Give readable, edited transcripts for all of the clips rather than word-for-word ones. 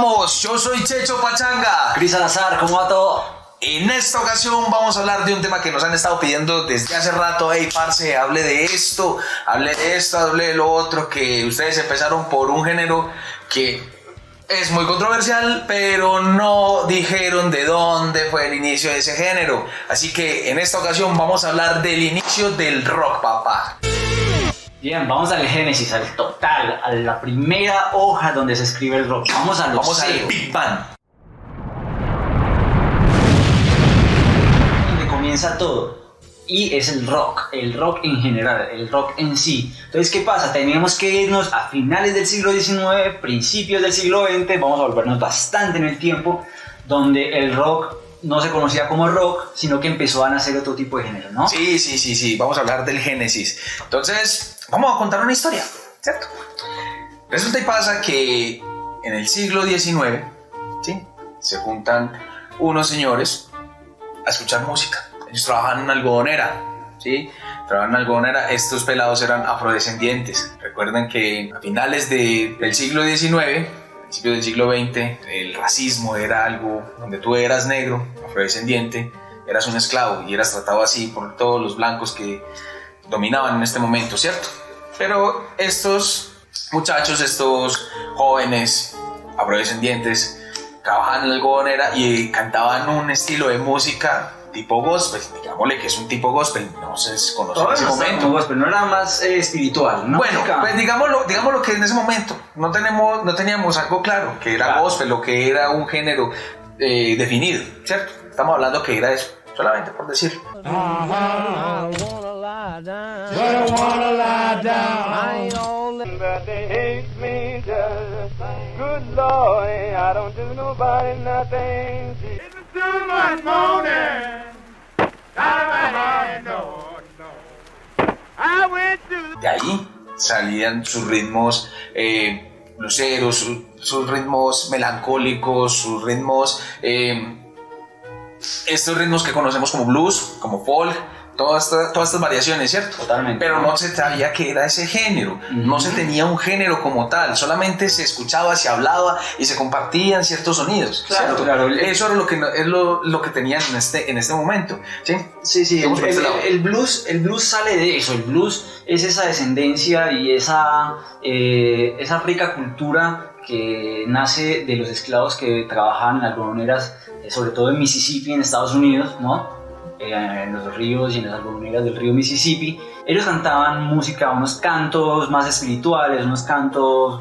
vamos? Yo soy Checho Pachanga. Cris Salazar, ¿cómo va todo? En esta ocasión vamos a hablar de un tema que nos han estado pidiendo desde hace rato. Hey, parce, hable de esto, hable de lo otro, que ustedes empezaron por un género que es muy controversial, pero no dijeron de dónde fue el inicio de ese género. Así que en esta ocasión vamos a hablar del inicio del rock, papá. Bien, vamos al génesis, al total, a la primera hoja donde se escribe el rock. Vamos al Big Bang. Donde comienza todo. Y es el rock en general, el rock en sí. Entonces, ¿qué pasa? Teníamos que irnos a finales del siglo XIX, principios del siglo XX, vamos a volvernos bastante en el tiempo, donde el rock no se conocía como rock, sino que empezó a nacer otro tipo de género, ¿no? Sí, vamos a hablar del génesis. Entonces, vamos a contar una historia, ¿cierto? Resulta y pasa que en el siglo XIX, ¿sí?, se juntan unos señores a escuchar música. Ellos trabajaban en una algodonera, ¿sí? Trabajaban en una algodonera. Estos pelados eran afrodescendientes. Recuerden que a finales del siglo XIX, principios del siglo XX, el racismo era algo donde tú eras negro, afrodescendiente, eras un esclavo y eras tratado así por todos los blancos que dominaban en este momento, ¿cierto? Pero estos muchachos, estos jóvenes afrodescendientes, trabajaban en la algodonera y cantaban un estilo de música tipo gospel, digámosle que es un tipo gospel, no se conoce en ese momento. Gospel, no era más espiritual, ¿no? Bueno, pues digámoslo que en ese momento no teníamos algo claro, que era claro, gospel o que era un género definido, ¿cierto? Estamos hablando que era eso, solamente por decirlo. De ahí salían sus ritmos bluseros, sus ritmos melancólicos, sus ritmos, estos ritmos que conocemos como blues, como folk, todas estas variaciones, ¿cierto? Totalmente. Pero no se sabía que era ese género, no se tenía un género como tal, solamente se escuchaba, se hablaba y se compartían ciertos sonidos. Claro, ¿cierto? Claro. Eso era lo que tenían en este momento, ¿sí? Sí. El blues sale de eso. El blues es esa descendencia y esa rica cultura que nace de los esclavos que trabajaban en algodoneras, sobre todo en Mississippi, en Estados Unidos, ¿no? En los ríos y en las algodoneras del río Mississippi. Ellos cantaban música, unos cantos más espirituales, unos cantos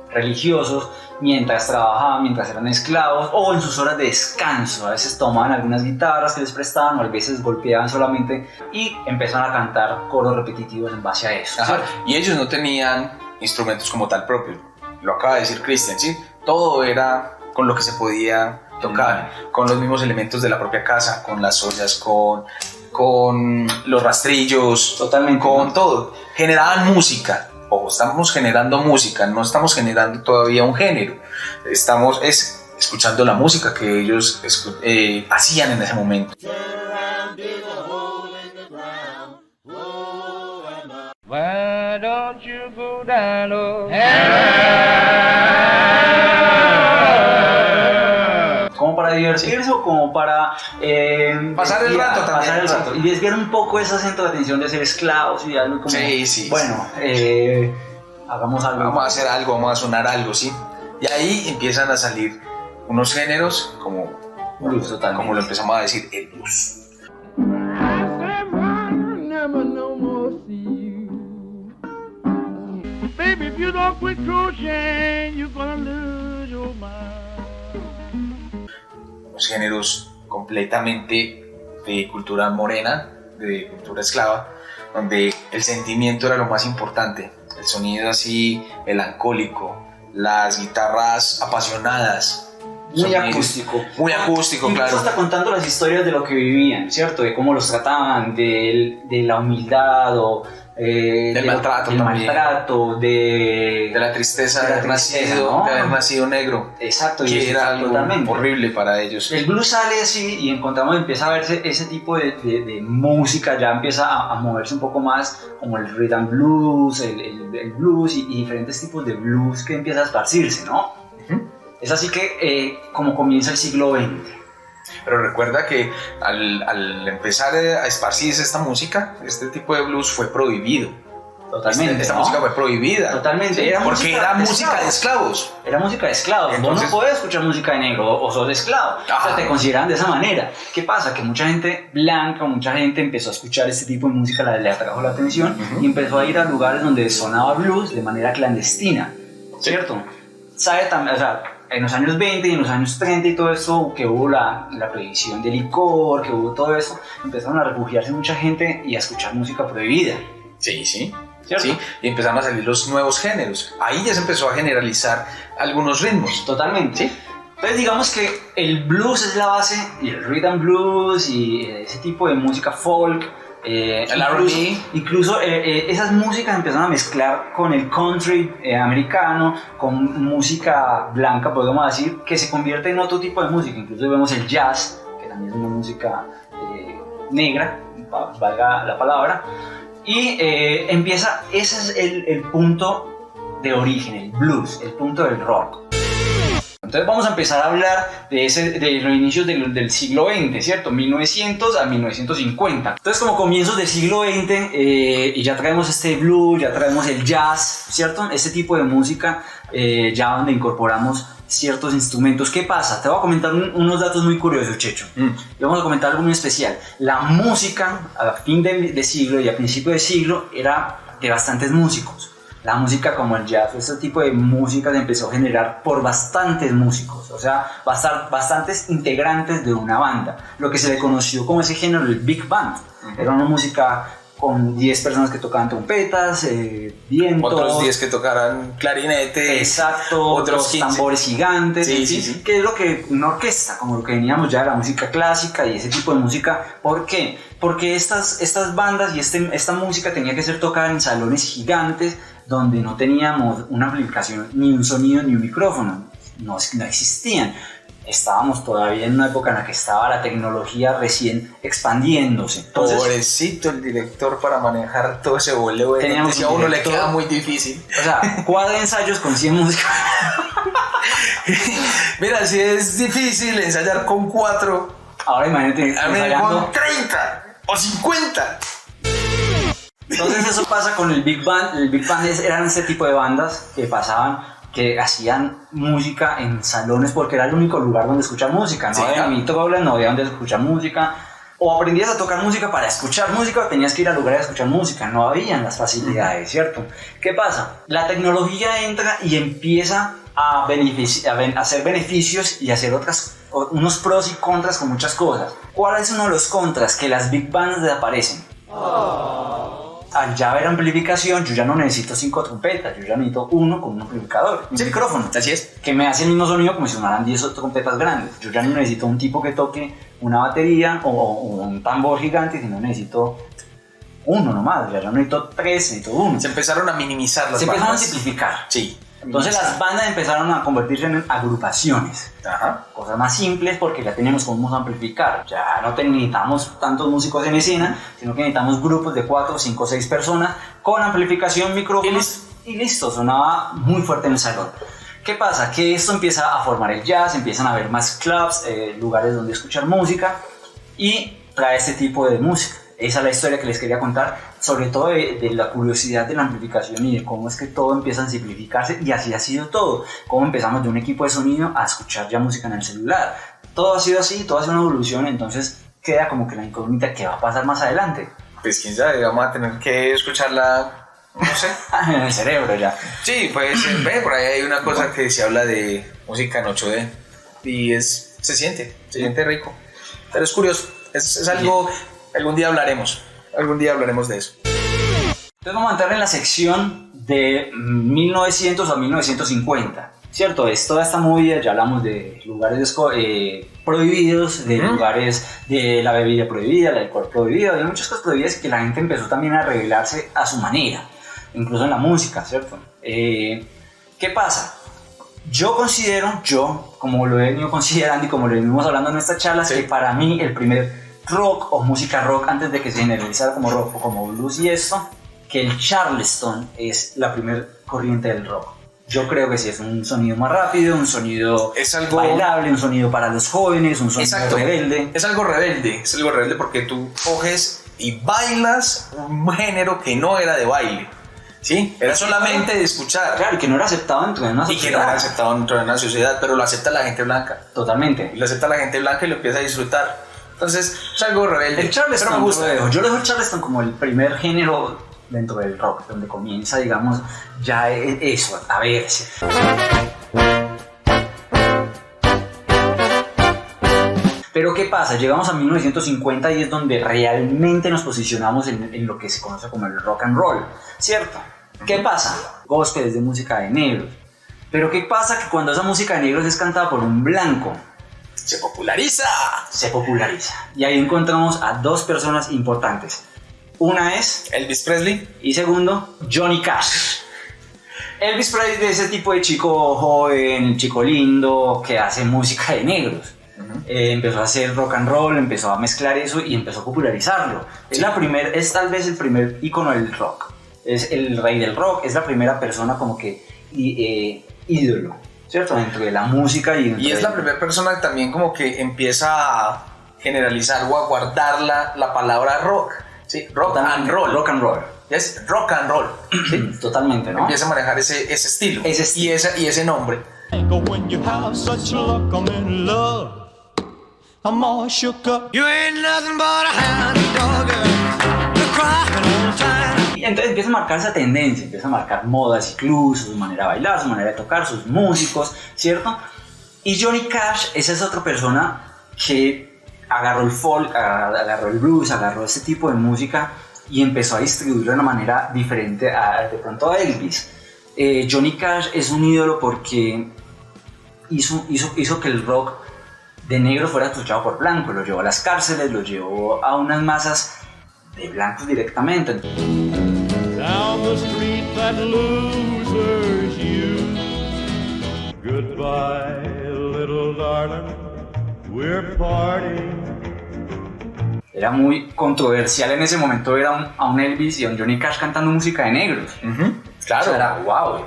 religiosos, mientras trabajaban, mientras eran esclavos, o en sus horas de descanso. A veces tomaban algunas guitarras que les prestaban, o a veces golpeaban solamente y empezaron a cantar coros repetitivos en base a eso. Ajá. Y ellos no tenían instrumentos como tal propios, lo acaba de decir Cristian, ¿sí? Todo era con lo que se podía tocar, con los mismos elementos de la propia casa, con las ollas, con los rastrillos, totalmente, con todo. Generaban música. Ojo, estamos generando música, no estamos generando todavía un género. Estamos escuchando la música que ellos hacían en ese momento. Why don't you go down, oh, como para divertirse o como para pasar el rato también. Y desviar un poco ese centro de atención de ser esclavos y algo como... Sí. Bueno, hagamos algo. Vamos a hacer algo, vamos a sonar algo, ¿sí? Y ahí empiezan a salir unos géneros como blues, totalmente, como lo empezamos a decir, el blues. Baby, if you don't quit crocheting, you're gonna lose your mind. Unos géneros completamente de cultura morena, de cultura esclava, donde el sentimiento era lo más importante, el sonido así melancólico, las guitarras apasionadas. Muy acústico, claro. Incluso está contando las historias de lo que vivían, ¿cierto? De cómo los trataban, de la humildad o del maltrato, de la tristeza de haber nacido negro. Exacto, que era algo totalmente horrible para ellos. El blues sale así y empieza a verse ese tipo de música, ya empieza a moverse un poco más, como el rhythm and blues, el blues y diferentes tipos de blues que empieza a esparcirse, ¿no? Es así que como comienza el siglo XX. Pero recuerda que al empezar a esparcirse esta música, este tipo de blues fue prohibido. Totalmente. Esta música fue prohibida. Totalmente. Porque era música de esclavos. Era música de esclavos. Entonces, vos no podés escuchar música de negro o sos esclavo. O sea, te consideran de esa manera. ¿Qué pasa? Que mucha gente blanca, mucha gente empezó a escuchar este tipo de música, le atrajo la atención y empezó a ir a lugares donde sonaba blues de manera clandestina. ¿Cierto? Sabe también, o sea, en los años 20 y en los años 30 y todo eso, que hubo la prohibición del licor, que hubo todo eso, empezaron a refugiarse mucha gente y a escuchar música prohibida. Sí. ¿Cierto? Sí, y empezaron a salir los nuevos géneros. Ahí ya se empezó a generalizar algunos ritmos. Totalmente. ¿Sí? Entonces digamos que el blues es la base, y el rhythm and blues y ese tipo de música folk, el R&B. incluso esas músicas empezaron a mezclar con el country americano, con música blanca, podemos decir, que se convierte en otro tipo de música. Incluso vemos el jazz, que también es una música negra, valga la palabra. Y empieza, ese es el punto de origen, el blues, el punto del rock. Entonces vamos a empezar a hablar de los inicios del siglo XX, ¿cierto? 1900 a 1950. Entonces como comienzos del siglo XX, y ya traemos este blues, ya traemos el jazz, ¿cierto? Este tipo de música, ya donde incorporamos ciertos instrumentos. ¿Qué pasa? Te voy a comentar unos datos muy curiosos, Checho. Y vamos a comentar algo muy especial. La música a fin de siglo y a principio de siglo era de bastantes músicos. La música como el jazz, este tipo de música se empezó a generar por bastantes músicos, o sea, bastantes integrantes de una banda. Lo que se le conoció como ese género, el Big Band. Era una música con 10 personas que tocaban trompetas, vientos, otros 10 que tocaran clarinete, exacto, otros 15 tambores gigantes, sí. que es lo que una orquesta, como lo que veníamos ya de la música clásica y ese tipo de música. ¿Por qué? Porque estas bandas y esta música tenía que ser tocada en salones gigantes donde no teníamos una amplificación, ni un sonido, ni un micrófono, no existían. Estábamos todavía en una época en la que estaba la tecnología recién expandiéndose. Entonces, pobrecito el director para manejar todo ese voleo. Teníamos a uno le queda muy difícil. O sea, cuadra ensayos con 100 músicos. Mira, si es difícil ensayar con 4, ahora imagínate ensayando con 30 o 50. Entonces eso pasa con el Big Band. El Big Band eran este tipo de bandas que hacían música en salones porque era el único lugar donde escuchar música. No había ni tabla, no había donde escuchar música. O aprendías a tocar música para escuchar música o tenías que ir a lugares a escuchar música. No habían las facilidades, ¿cierto? ¿Qué pasa? La tecnología entra y empieza a hacer beneficios y hacer unos pros y contras con muchas cosas. ¿Cuál es uno de los contras? Que las Big Bands desaparecen. Al ya haber amplificación, yo ya no necesito 5 trompetas, yo ya necesito uno con un amplificador, un micrófono. Así es. Que me hace el mismo sonido como si sonaran 10 trompetas grandes. Yo ya no necesito un tipo que toque una batería o un tambor gigante, sino necesito uno nomás. Ya no necesito 3, necesito uno. Se empezaron a minimizar las bandas. Se empezaron a simplificar. Sí. Entonces las bandas empezaron a convertirse en agrupaciones. Ajá. Cosas más simples porque ya teníamos cómo amplificar. Ya no necesitamos tantos músicos en escena, sino que necesitamos grupos de 4, 5, 6 personas con amplificación, micrófonos y listo, sonaba muy fuerte en el salón. ¿Qué pasa? Que esto empieza a formar el jazz, empiezan a haber más clubs, lugares donde escuchar música y trae este tipo de música. Esa es la historia que les quería contar, sobre todo de la curiosidad de la amplificación y de cómo es que todo empieza a simplificarse, y así ha sido todo. Cómo empezamos de un equipo de sonido a escuchar ya música en el celular. Todo ha sido así, todo ha sido una evolución, entonces queda como que la incógnita que va a pasar más adelante. Pues quién sabe, vamos a tener que escucharla, no sé. En el cerebro ya. Sí, pues por ahí hay una cosa que se habla de música en 8D y se siente rico. Pero es curioso, es algo... Algún día hablaremos de eso. Entonces vamos a entrar en la sección de 1900 a 1950, ¿cierto? Es toda esta movida, ya hablamos de lugares prohibidos, de lugares de la bebida prohibida, el alcohol prohibido, hay muchas cosas prohibidas que la gente empezó también a revelarse a su manera, incluso en la música, ¿cierto? ¿Qué pasa? Yo considero, como lo he venido considerando y como lo venimos hablando en esta charla, que para mí el primer rock o música rock, antes de que se generalizara como rock o como blues y esto, que el Charleston es la primer corriente del rock. Yo creo que sí, es un sonido más rápido, un sonido Es algo- bailable, un sonido para los jóvenes, un sonido Exacto. rebelde. Es algo rebelde porque tú coges y bailas un género que no era de baile, ¿sí? Era solamente de escuchar. Claro, y que no era aceptado dentro de una Y sociedad. que no era aceptado dentro de una sociedad, pero lo acepta la gente blanca. Totalmente. Y lo acepta la gente blanca y lo empieza a disfrutar. Entonces, es algo rebelde. El Charleston, pero me gusta. yo lo dejo el Charleston como el primer género dentro del rock, donde comienza, digamos, ya eso, a verse. Pero ¿qué pasa? Llegamos a 1950 y es donde realmente nos posicionamos en lo que se conoce como el rock and roll, ¿cierto? ¿Qué pasa? Gospel es de música de negros. Pero ¿qué pasa? Que cuando esa música de negros es cantada por un blanco, Se populariza. se populariza. Y ahí encontramos a dos personas importantes. Una es, Elvis Presley. y segundo, Johnny Cash. Elvis Presley es ese tipo de chico joven, chico lindo, que hace música de negros. Empezó a hacer rock and roll, empezó a mezclar eso y empezó a popularizarlo. Es tal vez el primer ícono del rock. Es el rey del rock, es la primera persona como que ídolo, ¿cierto? Dentro de la música Y es la primera persona también como que empieza a generalizar o a guardar la palabra rock. Sí, rock and roll. Rock and roll. Es rock and roll. ¿Sí? Totalmente, ¿no? Empieza a manejar ese estilo. Ese estilo. Y ese nombre. When you have such luck, I'm in love. I'm all shook up. You ain't nothing but a hound dog, crying all the time. Y entonces empieza a marcar esa tendencia, empieza a marcar modas incluso, su manera de bailar, su manera de tocar, sus músicos, ¿cierto? Y Johnny Cash, esa es otra persona que agarró el folk, agarró el blues, agarró este tipo de música y empezó a distribuirlo de una manera diferente de pronto a Elvis. Johnny Cash es un ídolo porque hizo que el rock de negro fuera escuchado por blancos, lo llevó a las cárceles, lo llevó a unas masas de blancos directamente. Down the street that losers use. Goodbye, little darling. We're parting. Era muy controversial en ese momento ver a un Elvis y a un Johnny Cash cantando música de negros. Claro. O sea, era wow.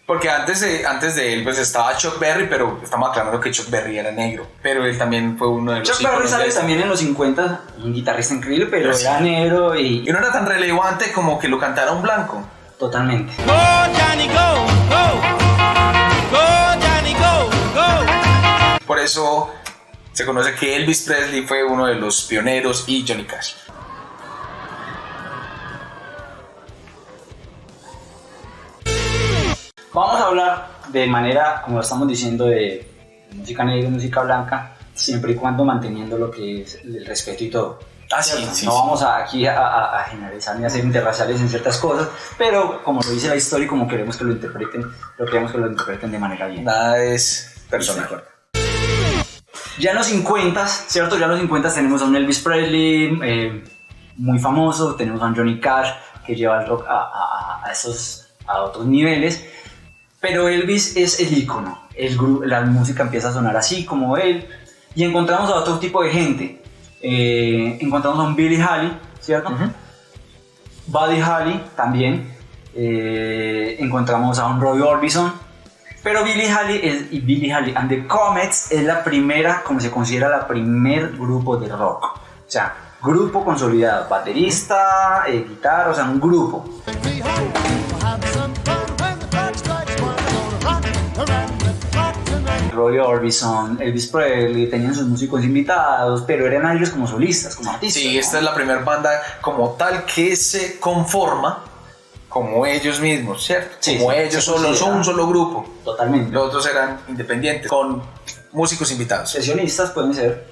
Porque antes de él pues estaba Chuck Berry, pero estamos aclarando que Chuck Berry era negro. Pero él también fue uno de los Chuck Berry íconos sale de también en los 50, un guitarrista increíble, pero Sí. era negro Y no era tan relevante como que lo cantara un blanco. totalmente. Go, Johnny, go, go. Go, Johnny, go, go. Por eso se conoce que Elvis Presley fue uno de los pioneros y Johnny Cash. Vamos a hablar de manera, como lo estamos diciendo, de música negra y música blanca, siempre y cuando manteniendo lo que es el respeto y todo. Sí. No vamos aquí a generalizar ni a ser interraciales en ciertas cosas, pero como lo dice la historia y como queremos que lo interpreten de manera bien. Nada es personal. Ya en los 50, ¿cierto? Ya en los 50 tenemos a un Elvis Presley muy famoso, tenemos a un Johnny Cash que lleva el rock a otros niveles, pero Elvis es el ícono, la música empieza a sonar así como él, y encontramos a otro tipo de gente. Encontramos a un Billy Haley, ¿cierto? Buddy Holly también. Encontramos a un Roy Orbison. Pero Billy Haley and the Comets es la primera, como se considera, la primer grupo de rock. O sea, grupo consolidado, baterista, guitarra, o sea, un grupo. Roy Orbison, Elvis Presley, tenían sus músicos invitados, pero eran ellos como solistas, como artistas. Sí, ¿no? esta es la primera banda como tal que se conforma como ellos mismos, ¿cierto? Sí, como sí, ellos se solos, considera. son un solo grupo. Totalmente. Los otros eran independientes, con músicos invitados. Sesionistas pueden ser.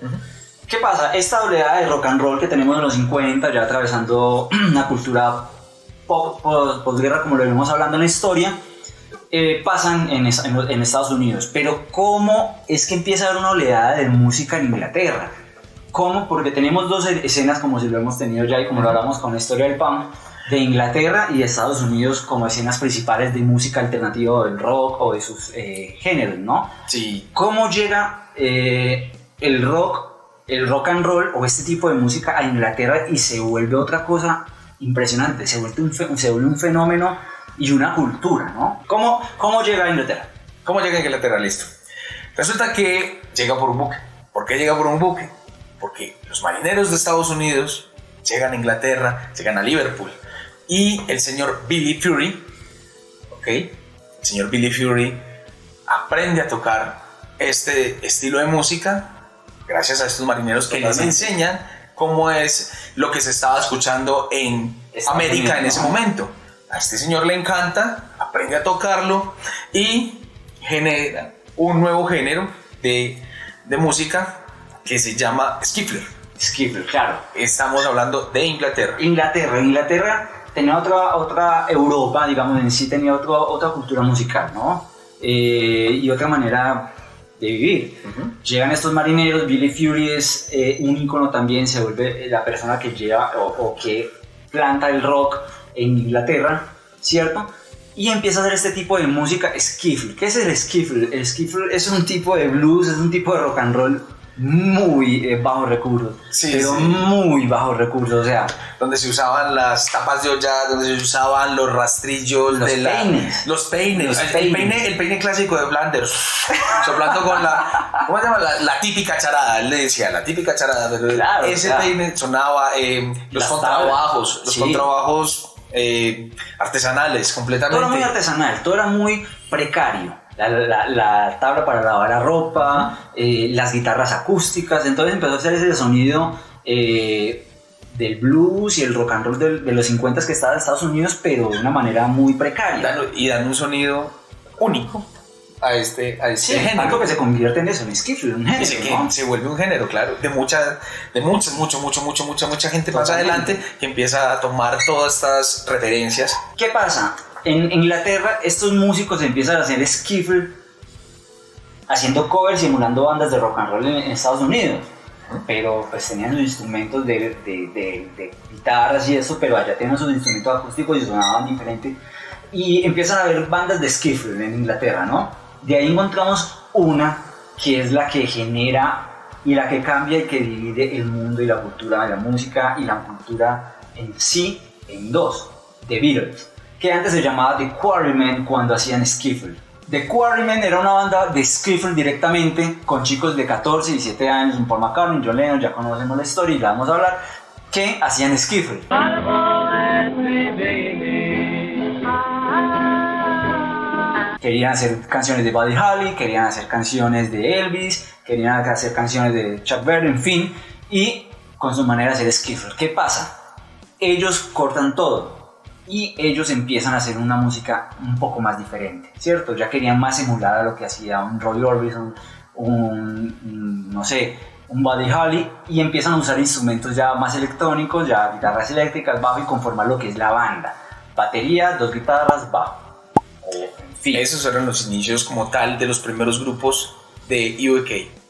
¿Qué pasa? Esta oleada de rock and roll que tenemos en los 50, ya atravesando una cultura posguerra, como lo venimos hablando en la historia, pasan en Estados Unidos. Pero ¿cómo es que empieza a haber una oleada de música en Inglaterra? ¿Cómo? Porque tenemos dos escenas, como si lo hemos tenido ya y como lo hablamos con la historia del punk, de Inglaterra y de Estados Unidos como escenas principales de música alternativa o del rock o de sus géneros, ¿no? Sí. ¿Cómo llega el rock and roll o este tipo de música a Inglaterra y se vuelve otra cosa impresionante? Se vuelve un fenómeno y una cultura, ¿no? ¿Cómo llega a Inglaterra? ¿Cómo llega a Inglaterra? Listo. Resulta que llega por un buque. ¿Por qué llega por un buque? Porque los marineros de Estados Unidos llegan a Inglaterra, llegan a Liverpool. Y el señor Billy Fury, ¿ok? El señor Billy Fury aprende a tocar este estilo de música gracias a estos marineros que les enseñan cómo es lo que se estaba escuchando en América en ese momento. A este señor le encanta, aprende a tocarlo y genera un nuevo género de música que se llama skiffle. Skiffle, claro. Estamos hablando de Inglaterra. Inglaterra tenía otra Europa, digamos, en sí tenía otra cultura musical, ¿no? Y otra manera de vivir. Llegan estos marineros, Billy Fury es un ícono también, se vuelve la persona que lleva o que planta el rock en Inglaterra, ¿cierto? Y empieza a hacer este tipo de música skiffle. ¿Qué es el skiffle? El skiffle es un tipo de blues, es un tipo de rock and roll muy bajos recursos, pero muy bajos recursos, o sea, donde se usaban las tapas de olla, donde se usaban los rastrillos, los peines, el peine clásico de Flanders, soplando con ¿cómo se llama? La típica charada, él le decía, la típica charada, claro, ese peine sonaba, los contrabajos, artesanales, completamente. Todo era muy artesanal, todo era muy precario. La tabla para lavar la ropa, las guitarras acústicas, entonces empezó a hacer ese sonido del blues y el rock and roll de los 50 que estaba en Estados Unidos, pero de una manera muy precaria. Y dan un sonido único a este género. Tanto que se convierte en eso, en skiffle, un género, ¿no? Se vuelve un género, claro, mucha gente pasa adelante que empieza a tomar todas estas referencias. ¿Qué pasa? En Inglaterra estos músicos empiezan a hacer skiffle haciendo covers, simulando bandas de rock and roll en Estados Unidos, pero pues tenían sus instrumentos de guitarras y eso, pero allá tenían sus instrumentos acústicos y sonaban diferente, y empiezan a haber bandas de skiffle en Inglaterra, ¿no? De ahí encontramos una que es la que genera y la que cambia y que divide el mundo y la cultura de la música y la cultura en sí en dos: The Beatles, que antes se llamaba The Quarrymen cuando hacían skiffle. The Quarrymen era una banda de skiffle directamente con chicos de 14 y 17 años, un Paul McCartney, John Lennon, ya conocemos la historia y la vamos a hablar, que hacían skiffle. Querían hacer canciones de Buddy Holly, querían hacer canciones de Elvis, querían hacer canciones de Chuck Berry, en fin, y con su manera de hacer skiffle. ¿Qué pasa? Ellos cortan todo y ellos empiezan a hacer una música un poco más diferente, ¿cierto? Ya querían más emular a lo que hacía un Roy Orbison, un Buddy Holly, y empiezan a usar instrumentos ya más electrónicos, ya guitarras eléctricas, bajo, y conformar lo que es la banda: batería, 2 guitarras, bajo. En fin. Esos eran los inicios como tal de los primeros grupos de UK.